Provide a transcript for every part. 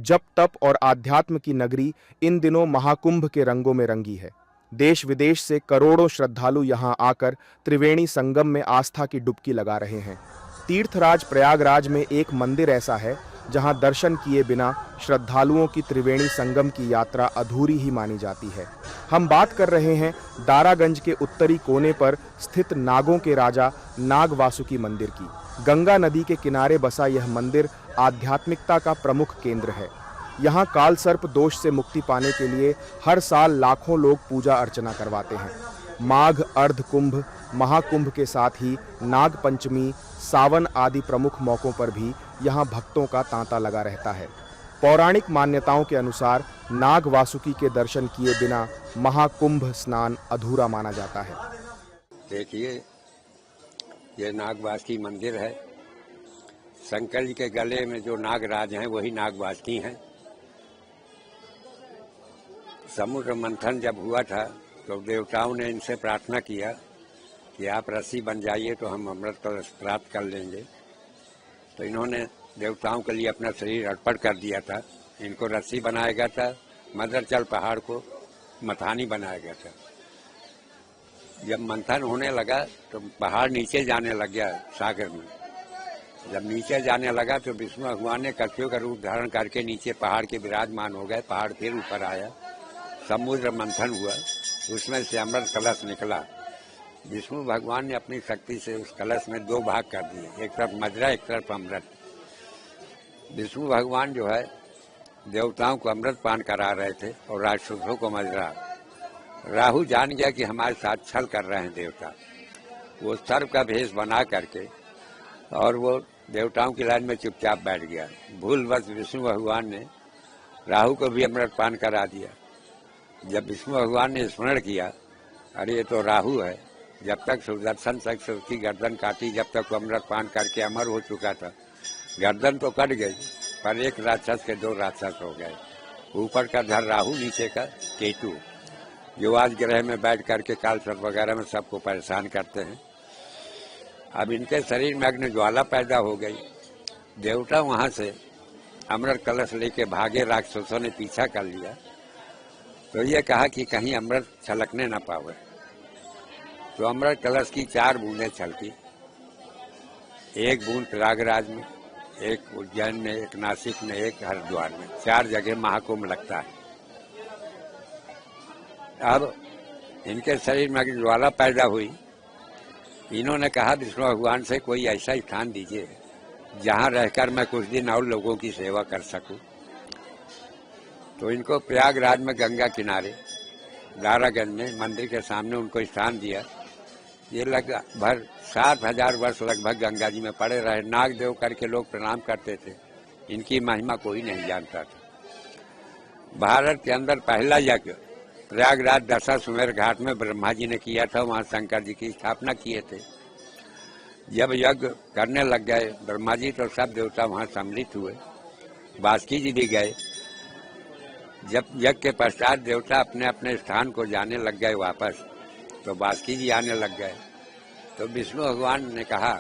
जप तप और आध्यात्म की नगरी इन दिनों महाकुंभ के रंगों में रंगी है। देश विदेश से करोड़ों श्रद्धालु यहां आकर त्रिवेणी संगम में आस्था की डुबकी लगा रहे हैं। तीर्थराज प्रयागराज में एक मंदिर ऐसा है जहां दर्शन किए बिना श्रद्धालुओं की त्रिवेणी संगम की यात्रा अधूरी ही मानी जाती है। हम बात कर रहे हैं दारागंज के उत्तरी कोने पर स्थित नागों के राजा नाग वासुकी मंदिर की। गंगा नदी के किनारे बसा यह मंदिर आध्यात्मिकता का प्रमुख केंद्र है। यहाँ काल सर्प दोष से मुक्ति पाने के लिए हर साल लाखों लोग पूजा अर्चना करवाते हैं। माघ, अर्ध कुंभ, महाकुंभ के साथ ही नाग पंचमी, सावन आदि प्रमुख मौकों पर भी यहाँ भक्तों का तांता लगा रहता है। पौराणिक मान्यताओं के अनुसार नाग वासुकी के दर्शन किए बिना महाकुंभ स्नान अधूरा माना जाता है। देखिए, ये नाग वासुकी मंदिर है। शंकर जी के गले में जो नागराज हैं वही नाग वासुकी हैं। समुद्र मंथन जब हुआ था तो देवताओं ने इनसे प्रार्थना किया कि आप रस्सी बन जाइए तो हम अमृत कलश प्राप्त कर लेंगे। तो इन्होंने देवताओं के लिए अपना शरीर अर्पण कर दिया था। इनको रस्सी बनाया गया था, मदरचल पहाड़ को मथानी बनाया गया था। जब मंथन होने लगा तो पहाड़ नीचे जाने लग गया सागर में। जब नीचे जाने लगा तो विष्णु भगवान ने कछुए का रूप धारण करके नीचे पहाड़ के विराजमान हो गए। पहाड़ फिर ऊपर आया, समुद्र मंथन हुआ, उसमें से अमृत कलश निकला। विष्णु भगवान ने अपनी शक्ति से उस कलश में दो भाग कर दिए, एक तरफ मजरा, एक तरफ अमृत। विष्णु भगवान जो है देवताओं को अमृत पान करा रहे थे और राक्षसों को मजरा। राहु जान गया कि हमारे साथ छल कर रहे हैं देवता। वो सर्प का भेष बना करके और वो देवताओं की लाइन में चुपचाप बैठ गया। भूलवश विष्णु भगवान ने राहु को भी अमृत पान करा दिया। जब विष्णु भगवान ने स्मरण किया, अरे ये तो राहु है। जब तक सुदर्शन चक्र की गर्दन काटी, जब तक वो अमृत पान करके अमर हो चुका था, गर्दन तो कट गई पर एक राक्षस के दो राक्षस हो गए। ऊपर का धर राहु, नीचे का केतु, जो आज ग्रह में बैठ करके काल सर्प वगैरह में सबको परेशान करते हैं। अब इनके शरीर में अग्नि ज्वाला पैदा हो गई। देवता वहां से अमृत कलश लेके भागे, राक्षसों ने पीछा कर लिया। तो ये कहा कि कहीं अमृत छलकने न पावे। तो अमृत कलश की 4 बूंदें छलकी। एक बूंद प्रयागराज में, एक उज्जैन में, एक नासिक में, एक हरिद्वार में। 4 जगह महाकुंभ लगता है। अब इनके शरीर में अग्नि ज्वाला पैदा हुई। इन्होंने कहा विष्णु भगवान से कोई ऐसा स्थान दीजिए जहां रहकर मैं कुछ दिन और लोगों की सेवा कर सकूं। तो इनको प्रयागराज में गंगा किनारे दारागंज में मंदिर के सामने उनको स्थान दिया। ये लगभग 7000 वर्ष लगभग गंगा जी में पड़े रहे। नाग देव करके लोग प्रणाम करते थे। इनकी महिमा कोई नहीं जानता था। भारत के अंदर पहला यज्ञ प्रयागराज दशाश्वमेध घाट में ब्रह्मा जी ने किया था। वहां शंकर जी की स्थापना किए थे। जब यज्ञ करने लग गए ब्रह्मा जी तो सब देवता वहां सम्मिलित हुए। बासुकी जी भी गए। जब यज्ञ के पश्चात देवता अपने अपने स्थान को जाने लग गए वापस, तो बासुकी जी आने लग गए। तो विष्णु भगवान ने कहा,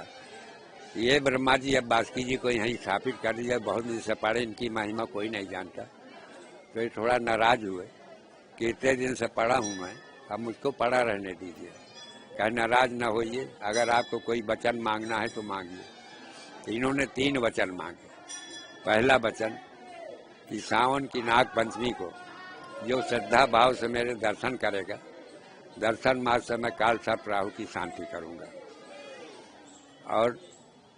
ये ब्रह्मा जी अब बासुकी जी को यहीं स्थापित कर दिया। बहुत दिन से पढ़े, इनकी महिमा कोई नहीं जानता। तो ये थोड़ा नाराज हुए कि इतने दिन से पढ़ा हूँ मैं, अब मुझको पढ़ा रहने दीजिए। कहे नाराज न होइए, अगर आपको कोई वचन मांगना है तो मांगिए। इन्होंने 3 वचन मांगे। पहला वचन कि सावन की नाग पंचमी को जो श्रद्धा भाव से मेरे दर्शन करेगा, दर्शन मार्ग से मैं काल सर्प राहु की शांति करूंगा। और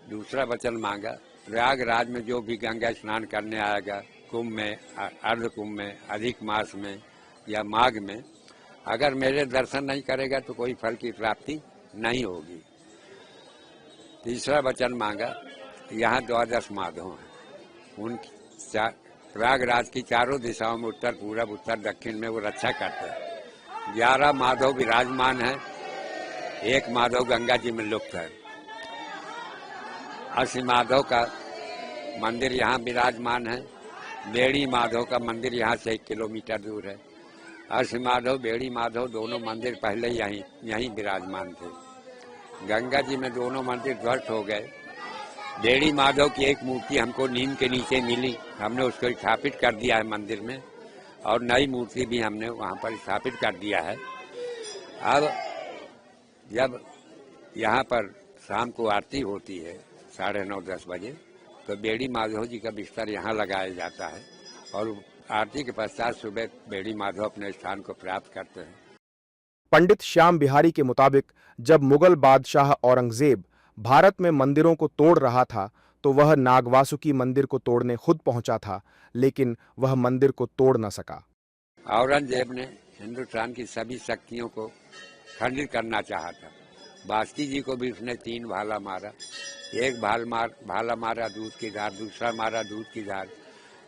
दूसरा वचन मांगा, प्रयागराज में जो भी गंगा स्नान करने आएगा, कुंभ में, अर्ध कुंभ में, अधिक मास में या माघ में, अगर मेरे दर्शन नहीं करेगा तो कोई फल की प्राप्ति नहीं होगी। तीसरा वचन मांगा, यहाँ 12 माधव हैं, उन प्रयागराज की चारों दिशाओं में, उत्तर पूरब उत्तर दक्षिण में वो रक्षा करते हैं। 11 माधव विराजमान हैं। 1 माधव गंगा जी में लुप्त है। असी माधव का मंदिर यहाँ विराजमान है। बेड़ी माधव का मंदिर यहाँ से 1 किलोमीटर दूर है। असी माधव, बेड़ी माधव दोनों मंदिर पहले यहीं विराजमान थे। गंगा जी में दोनों मंदिर ध्वस्त हो गए। बेड़ी माधव की एक मूर्ति हमको नीम के नीचे मिली, हमने उसको स्थापित कर दिया है मंदिर में, और नई मूर्ति भी हमने वहाँ पर स्थापित कर दिया है। अब जब यहाँ पर शाम को आरती होती है 9:30-10 बजे, तो बेड़ी माधव जी का बिस्तर यहाँ लगाया जाता है और आरती के पश्चात सुबह बेड़ी माधव अपने स्थान को प्राप्त करते हैं। पंडित श्याम बिहारी के मुताबिक जब मुगल बादशाह औरंगजेब भारत में मंदिरों को तोड़ रहा था तो वह नागवासुकी मंदिर को तोड़ने खुद पहुंचा था, लेकिन वह मंदिर को तोड़ न सका। औरंगजेब ने हिंदुस्तान की सभी शक्तियों को खंडित करना चाहा था। बासुकी जी को भी उसने 3 भाला मारा, एक भाला मारा दूध की धार, दूसरा मारा दूध की धार,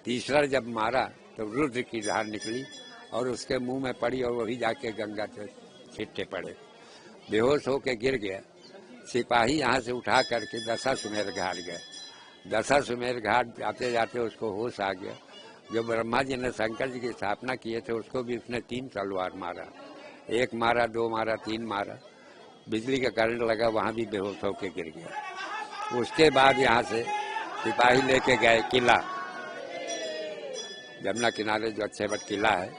तीसरा जब मारा तो रुद्र की धार निकली और उसके मुंह में पड़ी और वही जाके गंगा से छिट्टे पड़े, बेहोश होके गिर गया। सिपाही यहाँ से उठा करके दशाश्वमेध घाट गए। दशाश्वमेध घाट जाते जाते उसको होश आ गया। जो ब्रह्मा जी ने शंकर जी की स्थापना किए थे उसको भी उसने 3 तलवार मारा, 1 मारा, 2 मारा, 3 मारा, बिजली का करंट लगा, वहाँ भी बेहोश होके गिर गया। उसके बाद यहाँ से सिपाही लेके गए किला, यमुना किनारे जो अच्छेबट किला है,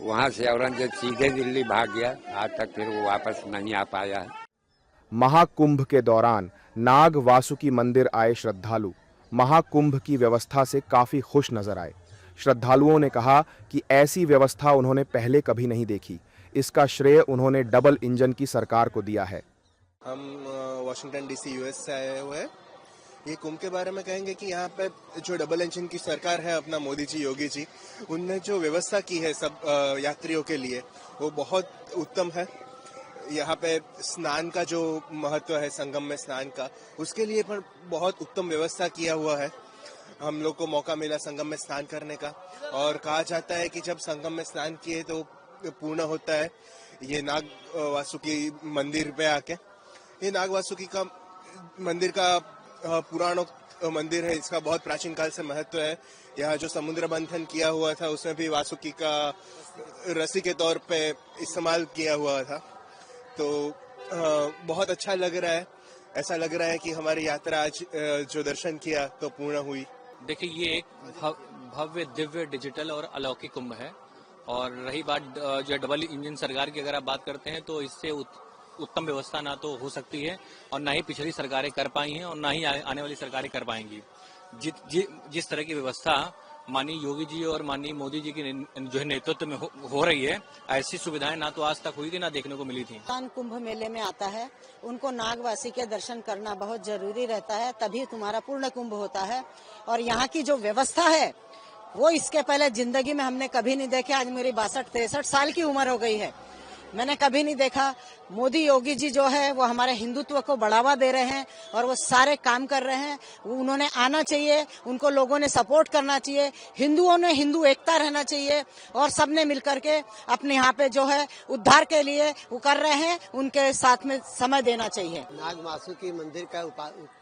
वहाँ से औरंगजेब सीधे दिल्ली भाग गया। आज तक फिर वो वापस नहीं आ पाया है। महाकुंभ के दौरान नाग वासुकी मंदिर आए श्रद्धालु महाकुंभ की व्यवस्था से काफी खुश नजर आए। श्रद्धालुओं ने कहा कि ऐसी व्यवस्था उन्होंने पहले कभी नहीं देखी। इसका श्रेय उन्होंने डबल इंजन की सरकार को दिया है। हम वाशिंगटन डीसी यूएस से आए हुए हैं। ये कुंभ के बारे में कहेंगे कि यहाँ पे जो डबल इंजन की सरकार है अपना मोदी जी, योगी जी, उनने जो व्यवस्था की है सब यात्रियों के लिए वो बहुत उत्तम है। यहाँ पे स्नान का जो महत्व है, संगम में स्नान का, उसके लिए पर बहुत उत्तम व्यवस्था किया हुआ है। हम लोग को मौका मिला संगम में स्नान करने का, और कहा जाता है कि जब संगम में स्नान किए तो पूर्ण होता है ये नाग वासुकी मंदिर पे आके। ये नाग वासुकी का मंदिर का पुरानो मंदिर है, इसका बहुत प्राचीन काल से महत्व है। यहाँ जो समुद्र मंथन किया हुआ था उसमें भी वासुकी का रस्सी के तौर पे इस्तेमाल किया हुआ था। तो बहुत अच्छा लग रहा है। ऐसा लग रहा है कि हमारी यात्रा आज जो दर्शन किया तो पूर्ण हुई। देखिए, ये एक भव्य दिव्य डिजिटल और अलौकिक कुंभ है। और रही बात जो डबल इंजन सरकार की, अगर आप बात करते हैं तो इससे उत्तम व्यवस्था ना तो हो सकती है और ना ही पिछली सरकारें कर पाई हैं और ना ही आने वाली सरकारें कर पाएंगी। जिस तरह की व्यवस्था माननीय योगी जी और माननीय मोदी जी की जो है नेतृत्व में हो रही है, ऐसी सुविधाएं ना तो आज तक हुई थी ना देखने को मिली थी। कुंभ मेले में आता है, उनको नागवासी के दर्शन करना बहुत जरूरी रहता है, तभी तुम्हारा पूर्ण कुंभ होता है। और यहाँ की जो व्यवस्था है वो इसके पहले जिंदगी में हमने कभी नहीं देखे। आज मेरी 62-63 साल की उम्र हो गई है, मैंने कभी नहीं देखा। मोदी योगी जी जो है वो हमारे हिंदुत्व को बढ़ावा दे रहे हैं और वो सारे काम कर रहे हैं। उन्होंने आना चाहिए, उनको लोगों ने सपोर्ट करना चाहिए, हिंदुओं ने हिंदू एकता रहना चाहिए और सबने मिलकर के अपने यहाँ पे जो है उद्धार के लिए वो कर रहे हैं, उनके साथ में समय देना चाहिए। नाग वासुकी मंदिर का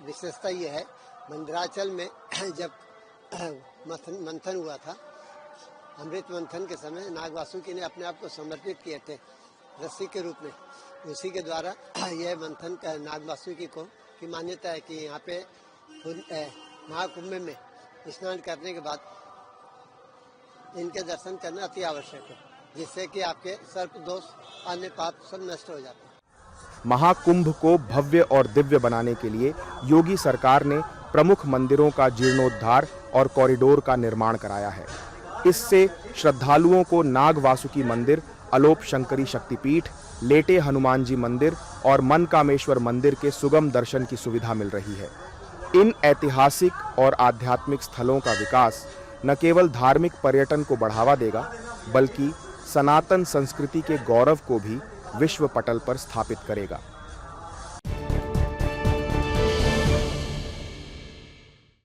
विशेषता ये है, मंदिराचल में जब मंथन हुआ था, अमृत मंथन के समय नाग वासुकी ने अपने आप को समर्पित किए थे रस्सी के रूप में। उसी के द्वारा यह मंथन का नाग वासुकी को की मान्यता है कि यहाँ पे महाकुंभ में स्नान करने के बाद इनके दर्शन करना अति आवश्यक है, जिससे कि आपके सर्प दोष अन्य पाप सब नष्ट हो जाते हैं। महाकुंभ को भव्य और दिव्य बनाने के लिए योगी सरकार ने प्रमुख मंदिरों का जीर्णोद्धार और कॉरिडोर का निर्माण कराया है। इससे श्रद्धालुओं को नाग वासुकी मंदिर, अलोप शंकरी शक्तिपीठ, लेटे हनुमान जी मंदिर और मनकामेश्वर मंदिर के सुगम दर्शन की सुविधा मिल रही है। इन ऐतिहासिक और आध्यात्मिक स्थलों का विकास न केवल धार्मिक पर्यटन को बढ़ावा देगा, बल्कि सनातन संस्कृति के गौरव को भी विश्व पटल पर स्थापित करेगा।